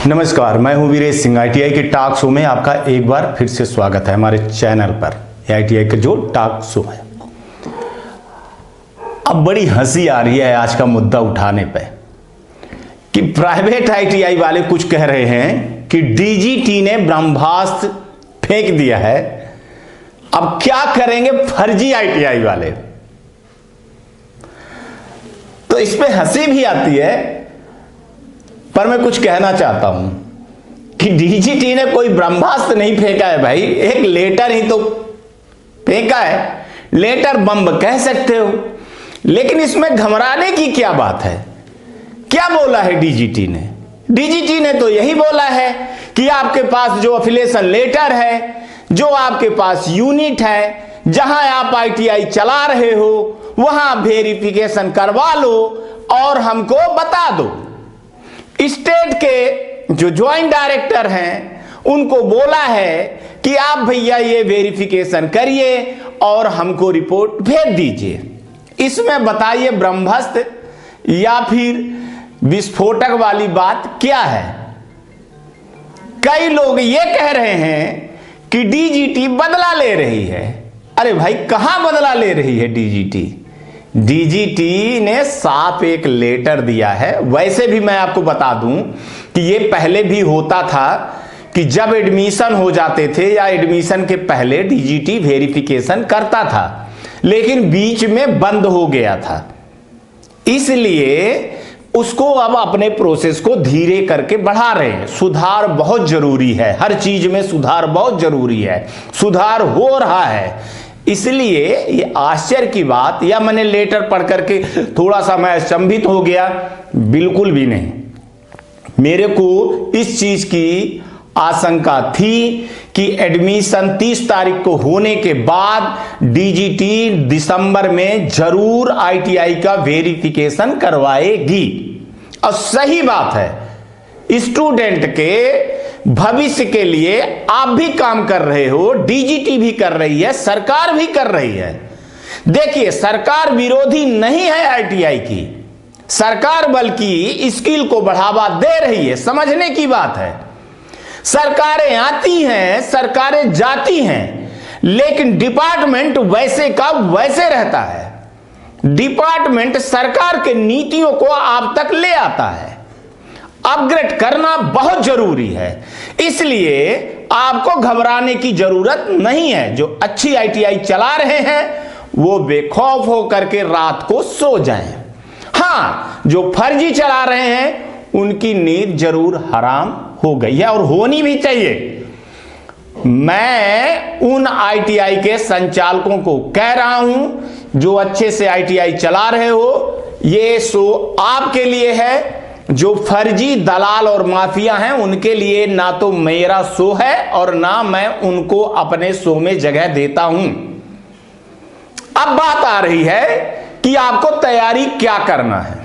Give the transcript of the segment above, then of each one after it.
नमस्कार, मैं हूं वीरेश सिंह। आईटीआई के टॉक शो में आपका एक बार फिर से स्वागत है हमारे चैनल पर। आईटीआई का जो टॉक शो है, अब बड़ी हंसी आ रही है आज का मुद्दा उठाने पे कि प्राइवेट आईटीआई वाले कुछ कह रहे हैं कि डीजीटी ने ब्रह्मास्त्र फेंक दिया है। अब क्या करेंगे फर्जी आईटीआई वाले? तो इस पे हंसी भी आती है, पर मैं कुछ कहना चाहता हूं कि डीजीटी ने कोई ब्रह्मास्त्र नहीं फेंका है भाई, एक लेटर ही तो फेंका है। लेटर बम कह सकते हो, लेकिन इसमें घबराने की क्या बात है? क्या बोला है डीजीटी ने? डीजीटी ने तो यही बोला है कि आपके पास जो एफिलिएशन लेटर है, जो आपके पास यूनिट है, जहां आप आईटीआई चला रहे हो, वहां वेरिफिकेशन करवा लो और हमको बता दो। स्टेट के जो ज्वाइंट डायरेक्टर हैं उनको बोला है कि आप भैया ये वेरिफिकेशन करिए और हमको रिपोर्ट भेज दीजिए। इसमें बताइए ब्रह्मास्त्र या फिर विस्फोटक वाली बात क्या है? कई लोग ये कह रहे हैं कि डीजीटी बदला ले रही है। अरे भाई, कहां बदला ले रही है डीजीटी? डीजीटी ने साफ एक लेटर दिया है। वैसे भी मैं आपको बता दूं कि ये पहले भी होता था कि जब एडमिशन हो जाते थे या एडमिशन के पहले डीजीटी वेरिफिकेशन करता था, लेकिन बीच में बंद हो गया था। इसलिए उसको अब अपने प्रोसेस को धीरे करके बढ़ा रहे हैं। सुधार बहुत जरूरी है, हर चीज में सुधार बहुत जरूरी है। सुधार हो रहा है, इसलिए ये आश्चर्य की बात, या मैंने लेटर पढ़ करके थोड़ा सा मैं अचंभित हो गया? बिल्कुल भी नहीं। मेरे को इस चीज की आशंका थी कि एडमिशन 30 तारीख को होने के बाद डीजीटी दिसंबर में जरूर आईटीआई का वेरिफिकेशन करवाएगी। और सही बात है, स्टूडेंट के भविष्य के लिए आप भी काम कर रहे हो, डीजीटी भी कर रही है, सरकार भी कर रही है। देखिए, सरकार विरोधी नहीं है आईटीआई की, सरकार बल्कि स्किल को बढ़ावा दे रही है। समझने की बात है, सरकारें आती हैं, सरकारें जाती हैं, लेकिन डिपार्टमेंट वैसे का वैसे रहता है। डिपार्टमेंट सरकार के नीतियों को आप तक ले आता है। अपग्रेड करना बहुत जरूरी है, इसलिए आपको घबराने की जरूरत नहीं है। जो अच्छी आईटीआई चला रहे हैं वो बेखौफ होकर के रात को सो जाएं। हां, जो फर्जी चला रहे हैं उनकी नींद जरूर हराम हो गई है, और होनी भी चाहिए। मैं उन आईटीआई के संचालकों को कह रहा हूं जो अच्छे से आईटीआई चला रहे हो, ये शो आपके लिए है। जो फर्जी दलाल और माफिया हैं उनके लिए ना तो मेरा शो है और ना मैं उनको अपने शो में जगह देता हूं। अब बात आ रही है कि आपको तैयारी क्या करना है।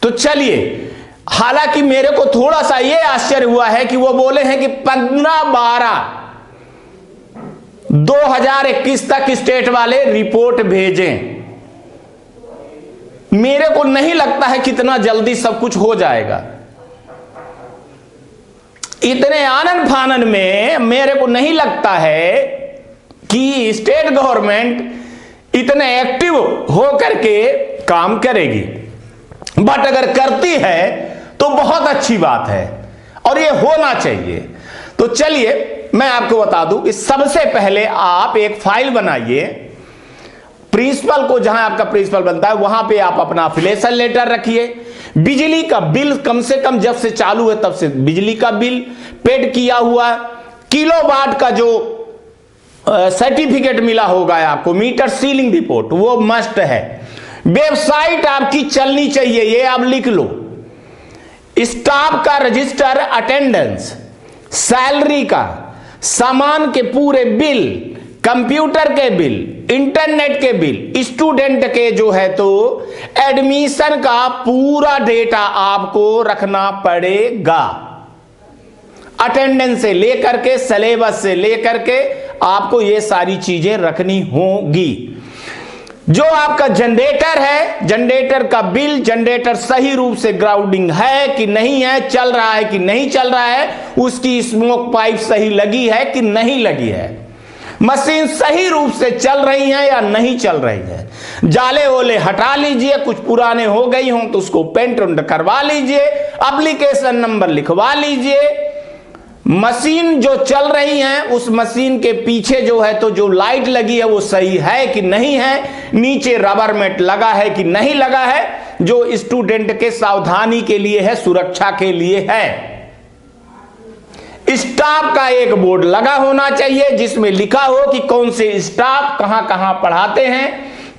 तो चलिए, हालांकि मेरे को थोड़ा सा यह आश्चर्य हुआ है कि वो बोले हैं कि 15/12/2021 तक स्टेट वाले रिपोर्ट भेजें। मेरे को नहीं लगता है कितना जल्दी सब कुछ हो जाएगा। इतने आनन फानन में मेरे को नहीं लगता है कि स्टेट गवर्नमेंट इतने एक्टिव होकर के काम करेगी, बट अगर करती है तो बहुत अच्छी बात है और ये होना चाहिए। तो चलिए मैं आपको बता दूं कि सबसे पहले आप एक फाइल बनाइए। प्रिंसिपल को, जहां आपका प्रिंसिपल बनता है वहां पे आप अपना एफिलिएशन लेटर रखिए। बिजली का बिल कम से कम जब से चालू है तब से बिजली का बिल पेड किया हुआ, किलोवाट का जो सर्टिफिकेट मिला होगा आपको, मीटर सीलिंग रिपोर्ट, वो मस्ट है। वेबसाइट आपकी चलनी चाहिए, ये आप लिख लो। स्टाफ का रजिस्टर, अटेंडेंस, सैलरी का, सामान के पूरे बिल, कंप्यूटर के बिल, इंटरनेट के बिल, स्टूडेंट के जो है तो एडमिशन का पूरा डेटा आपको रखना पड़ेगा। अटेंडेंस से लेकर के, सिलेबस से लेकर के आपको ये सारी चीजें रखनी होगी। जो आपका जनरेटर है, जनरेटर का बिल, जनरेटर सही रूप से ग्राउंडिंग है कि नहीं है, चल रहा है कि नहीं चल रहा है, उसकी स्मोक पाइप सही लगी है कि नहीं लगी है, मशीन सही रूप से चल रही है या नहीं चल रही है, जाले ओले हटा लीजिए, कुछ पुराने हो गई हों तो उसको पेंट करवा लीजिए, एप्लीकेशन नंबर लिखवा लीजिए। मशीन जो चल रही है उस मशीन के पीछे जो है तो जो लाइट लगी है वो सही है कि नहीं है, नीचे रबर मैट लगा है कि नहीं लगा है, जो स्टूडेंट के सावधानी के लिए है, सुरक्षा के लिए है। स्टाफ का एक बोर्ड लगा होना चाहिए जिसमें लिखा हो कि कौन से स्टाफ कहां कहां पढ़ाते हैं,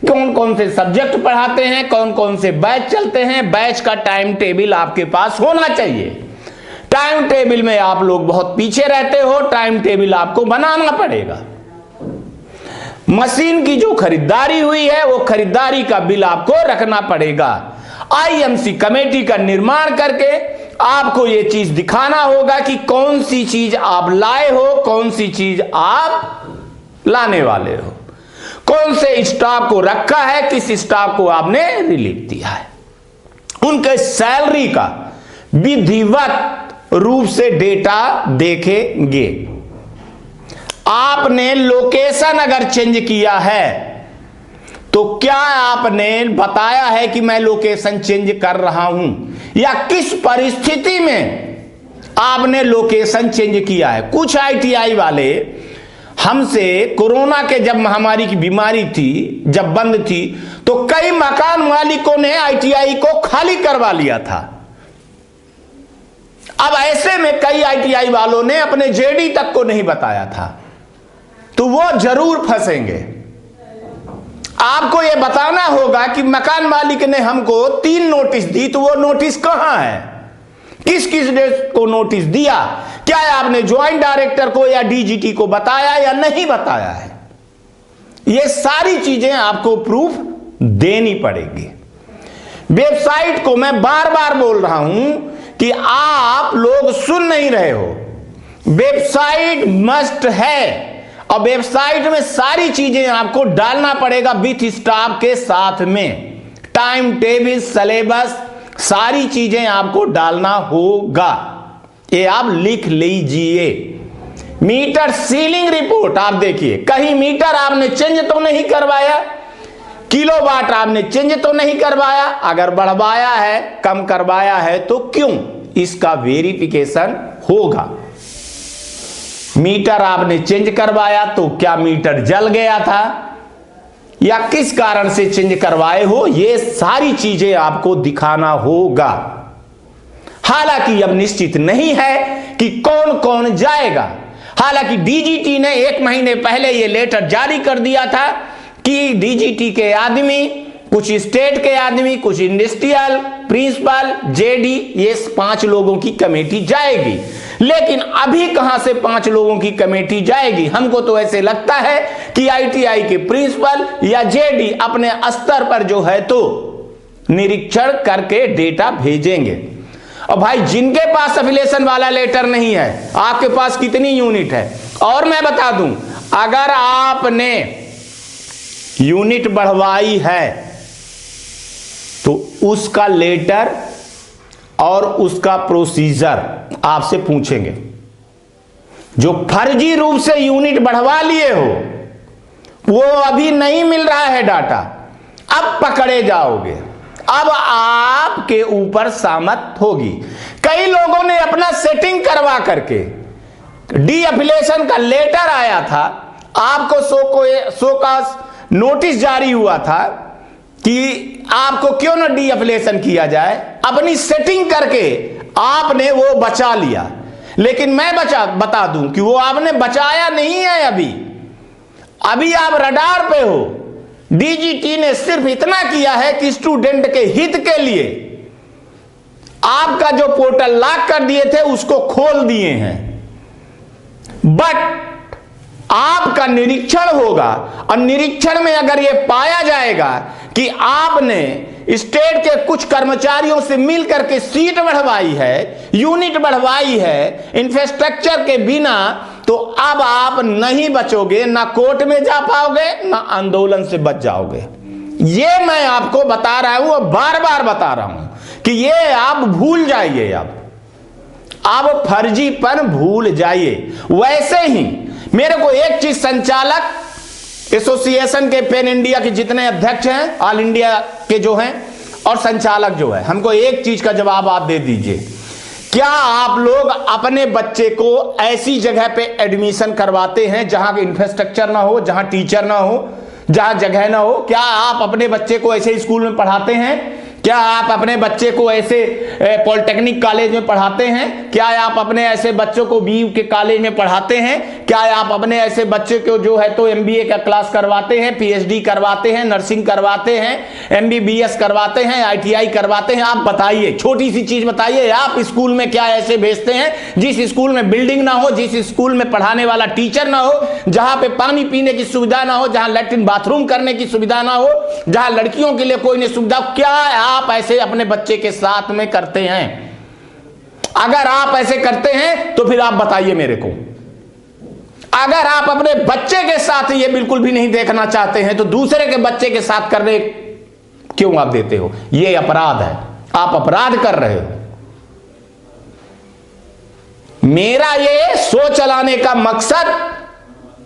कौन कौन से सब्जेक्ट पढ़ाते हैं, कौन कौन से बैच चलते हैं। बैच का टाइम टेबल आपके पास होना चाहिए। टाइम टेबल में आप लोग बहुत पीछे रहते हो, टाइम टेबल आपको बनाना पड़ेगा। मशीन की जो खरीदारी हुई है वो खरीदारी का बिल आपको रखना पड़ेगा। आईएमसी कमेटी का निर्माण करके आपको ये चीज दिखाना होगा कि कौन सी चीज आप लाए हो, कौन सी चीज आप लाने वाले हो, कौन से स्टाफ को रखा है, किस स्टाफ को आपने रिलीफ दिया है, उनके सैलरी का विधिवत रूप से डेटा देखेंगे। आपने लोकेशन अगर चेंज किया है तो क्या आपने बताया है कि मैं लोकेशन चेंज कर रहा हूं, या किस परिस्थिति में आपने लोकेशन चेंज किया है। कुछ आईटीआई वाले हमसे कोरोना के जब महामारी की बीमारी थी, जब बंद थी, तो कई मकान मालिकों ने आईटीआई को खाली करवा लिया था। अब ऐसे में कई आईटीआई वालों ने अपने जेडी तक को नहीं बताया था, तो वो जरूर फंसेंगे। आपको यह बताना होगा कि मकान मालिक ने हमको 3 नोटिस दी, तो वो नोटिस कहां है, किस किस डेट को नोटिस दिया, क्या आपने ज्वाइंट डायरेक्टर को या डीजीटी को बताया या नहीं बताया है। ये सारी चीजें आपको प्रूफ देनी पड़ेगी। वेबसाइट को मैं बार बार बोल रहा हूं कि आप लोग सुन नहीं रहे हो। वेबसाइट मस्ट है और वेबसाइट में सारी चीजें आपको डालना पड़ेगा विथ स्टाफ के साथ में। टाइम टेबल, सिलेबस, सारी चीजें आपको डालना होगा। ये आप लिख लीजिए। मीटर सीलिंग रिपोर्ट आप देखिए, कहीं मीटर आपने चेंज तो नहीं करवाया, किलोवाट आपने चेंज तो नहीं करवाया, अगर बढ़वाया है, कम करवाया है तो क्यों, इसका वेरिफिकेशन होगा। मीटर आपने चेंज करवाया तो क्या मीटर जल गया था या किस कारण से चेंज करवाए हो, ये सारी चीजें आपको दिखाना होगा। हालांकि अब निश्चित नहीं है कि कौन कौन जाएगा। हालांकि डीजीटी ने 1 महीने पहले ये लेटर जारी कर दिया था कि डीजीटी के आदमी, कुछ स्टेट के आदमी, कुछ इंडस्ट्रियल, प्रिंसिपल, जेडी, ये 5 लोगों की कमेटी जाएगी। लेकिन अभी कहां से 5 लोगों की कमेटी जाएगी। हमको तो ऐसे लगता है कि आईटीआई के प्रिंसिपल या जेडी अपने स्तर पर जो है तो निरीक्षण करके डेटा भेजेंगे। और भाई जिनके पास एफिलिएशन वाला लेटर नहीं है, आपके पास कितनी यूनिट है। और मैं बता दूं, अगर आपने यूनिट बढ़वाई है तो उसका लेटर और उसका प्रोसीजर आपसे पूछेंगे। जो फर्जी रूप से यूनिट बढ़वा लिए हो वो अभी नहीं मिल रहा है डाटा, अब पकड़े जाओगे, अब आपके ऊपर शामत होगी। कई लोगों ने अपना सेटिंग करवा करके, डी एफिलिएशन का लेटर आया था, आपको सो का नोटिस जारी हुआ था कि आपको क्यों ना डी एफिलिएशन किया जाए, अपनी सेटिंग करके आपने वो बचा लिया। लेकिन मैं बता दूं कि वो आपने बचाया नहीं है। अभी आप रडार पे हो। डीजीटी ने सिर्फ इतना किया है कि स्टूडेंट के हित के लिए आपका जो पोर्टल लॉक कर दिए थे उसको खोल दिए हैं, बट आपका निरीक्षण होगा और निरीक्षण में अगर यह पाया जाएगा कि आपने स्टेट के कुछ कर्मचारियों से मिलकर के सीट बढ़वाई है, यूनिट बढ़वाई है इंफ्रास्ट्रक्चर के बिना, तो अब आप नहीं बचोगे, ना कोर्ट में जा पाओगे, ना आंदोलन से बच जाओगे। ये मैं आपको बता रहा हूं और बार बार बता रहा हूं कि ये आप भूल जाइए। आप फर्जीपन भूल जाइए। वैसे ही मेरे को एक चीज, संचालक एसोसिएशन के पेन इंडिया के जितने अध्यक्ष हैं, ऑल इंडिया के जो हैं, और संचालक जो है, हमको एक चीज का जवाब आप दे दीजिए। क्या आप लोग अपने बच्चे को ऐसी जगह पे एडमिशन करवाते हैं जहां इंफ्रास्ट्रक्चर ना हो, जहां टीचर ना हो, जहां जगह ना हो? क्या आप अपने बच्चे को ऐसे स्कूल में पढ़ाते हैं? क्या आप अपने बच्चे को ऐसे पॉलिटेक्निक कॉलेज में पढ़ाते हैं? क्या आप अपने ऐसे बच्चों को बीयू के कॉलेज में पढ़ाते हैं? क्या आप अपने ऐसे बच्चे को जो है तो एमबीए का क्लास करवाते हैं, पीएचडी करवाते हैं, नर्सिंग करवाते हैं, एमबीबीएस करवाते हैं, आईटीआई करवाते हैं? आप बताइए, छोटी सी चीज बताइए, आप स्कूल में क्या ऐसे भेजते हैं जिस स्कूल में बिल्डिंग ना हो, जिस स्कूल में पढ़ाने वाला टीचर ना हो, जहां पे पानी पीने की सुविधा ना हो, जहां लैट्रिन बाथरूम करने की सुविधा ना हो, जहां लड़कियों के लिए कोई नहीं सुविधा? क्या आप ऐसे अपने बच्चे के साथ में करते हैं? अगर आप ऐसे करते हैं तो फिर आप बताइए मेरे को। अगर आप अपने बच्चे के साथ ये बिल्कुल भी नहीं देखना चाहते हैं तो दूसरे के बच्चे के साथ करने क्यों आप देते हो? ये अपराध है, आप अपराध कर रहे हो। मेरा ये शो चलाने का मकसद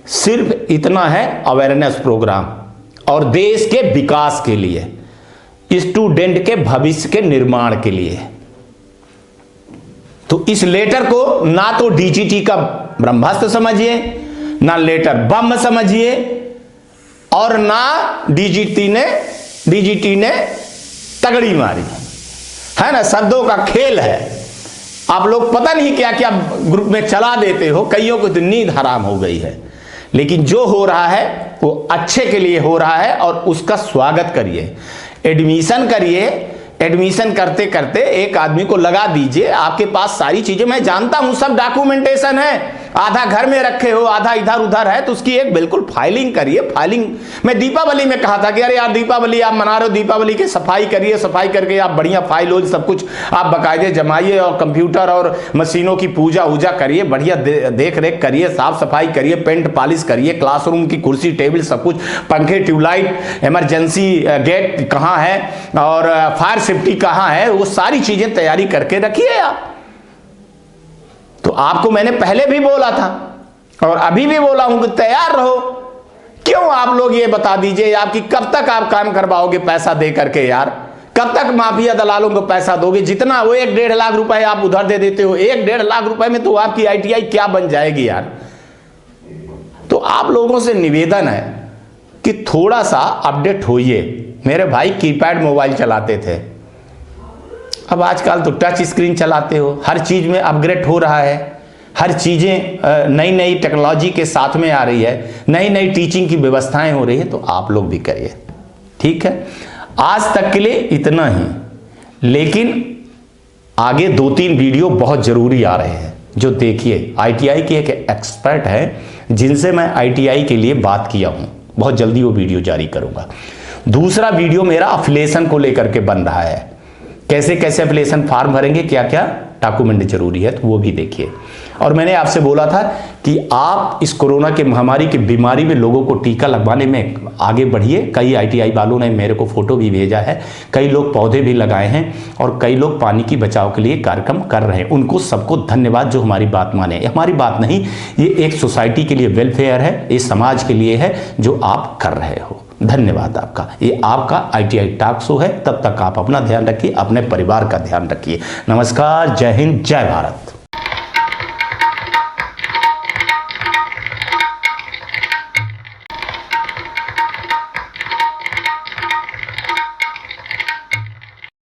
सिर्फ इतना है, अवेयरनेस प्रोग्राम और देश के विकास के लिए, स्टूडेंट के भविष्य के निर्माण के लिए। तो इस लेटर को ना तो डीजीटी का ब्रह्मास्त्र समझिए, ना लेटर बम समझिए, और ना डीजीटी ने तगड़ी मारी है ना। शब्दों का खेल है। आप लोग पता नहीं क्या क्या ग्रुप में चला देते हो, कईयों को तो नींद हराम हो गई है। लेकिन जो हो रहा है वो अच्छे के लिए हो रहा है और उसका स्वागत करिए। एडमिशन करिए, एडमिशन करते करते एक आदमी को लगा दीजिए। आपके पास सारी चीजें, मैं जानता हूं सब डॉक्यूमेंटेशन है, आधा घर में रखे हो, आधा इधर उधर है, तो उसकी एक बिल्कुल फाइलिंग करिए। फाइलिंग मैं दीपावली में कहा था कि अरे यार दीपावली आप मना रहे हो, दीपावली की सफाई करिए, सफाई करके आप बढ़िया फाइल हो सब कुछ आप बाकायदे जमाइए और कंप्यूटर और मशीनों की पूजा वूजा करिए, बढ़िया देख रेख करिए, साफ सफाई करिए, पेंट पॉलिश करिए, क्लासरूम की कुर्सी टेबल सब कुछ, पंखे ट्यूबलाइट, इमरजेंसी गेट कहाँ है और फायर सेफ्टी कहाँ है, वो सारी चीजें तैयारी करके रखिए आप। तो आपको मैंने पहले भी बोला था और अभी भी बोला हूं कि तैयार रहो। क्यों आप लोग ये बता दीजिए आपकी कब तक आप काम करवाओगे पैसा दे करके यार? कब तक माफिया दलालों को पैसा दोगे? जितना वो 1-1.5 लाख रुपए आप उधर दे देते हो, 1-1.5 लाख रुपए में तो आपकी आईटीआई क्या बन जाएगी यार? तो आप लोगों से निवेदन है कि थोड़ा सा अपडेट होइए। मेरे भाई कीपैड मोबाइल चलाते थे, अब आजकल तो टच स्क्रीन चलाते हो। हर चीज में अपग्रेड हो रहा है, हर चीजें नई नई टेक्नोलॉजी के साथ में आ रही है, नई नई टीचिंग की व्यवस्थाएं हो रही है, तो आप लोग भी करिए। ठीक है, आज तक के लिए इतना ही, लेकिन आगे 2-3 वीडियो बहुत जरूरी आ रहे हैं जो देखिए। आईटीआई के एक एक्सपर्ट है जिनसे मैं आईटीआई के लिए बात किया हूं, बहुत जल्दी वो वीडियो जारी करूंगा। दूसरा वीडियो मेरा अफिलिएशन को लेकर के बन रहा है, कैसे कैसे एप्लीकेशन फॉर्म भरेंगे, क्या क्या डॉक्यूमेंट जरूरी है, तो वो भी देखिए। और मैंने आपसे बोला था कि आप इस कोरोना के महामारी की बीमारी में लोगों को टीका लगवाने में आगे बढ़िए। कई आईटीआई वालों ने मेरे को फोटो भी भेजा है, कई लोग पौधे भी लगाए हैं और कई लोग पानी की बचाव के लिए कार्यक्रम कर रहे हैं। उनको सबको धन्यवाद जो हमारी बात माने। हमारी बात नहीं, ये एक सोसाइटी के लिए वेलफेयर है, ये समाज के लिए है जो आप कर रहे हो। धन्यवाद आपका। ये आपका आईटीआई टॉक शो है। तब तक आप अपना ध्यान रखिए, अपने परिवार का ध्यान रखिए। नमस्कार, जय हिंद, जय भारत।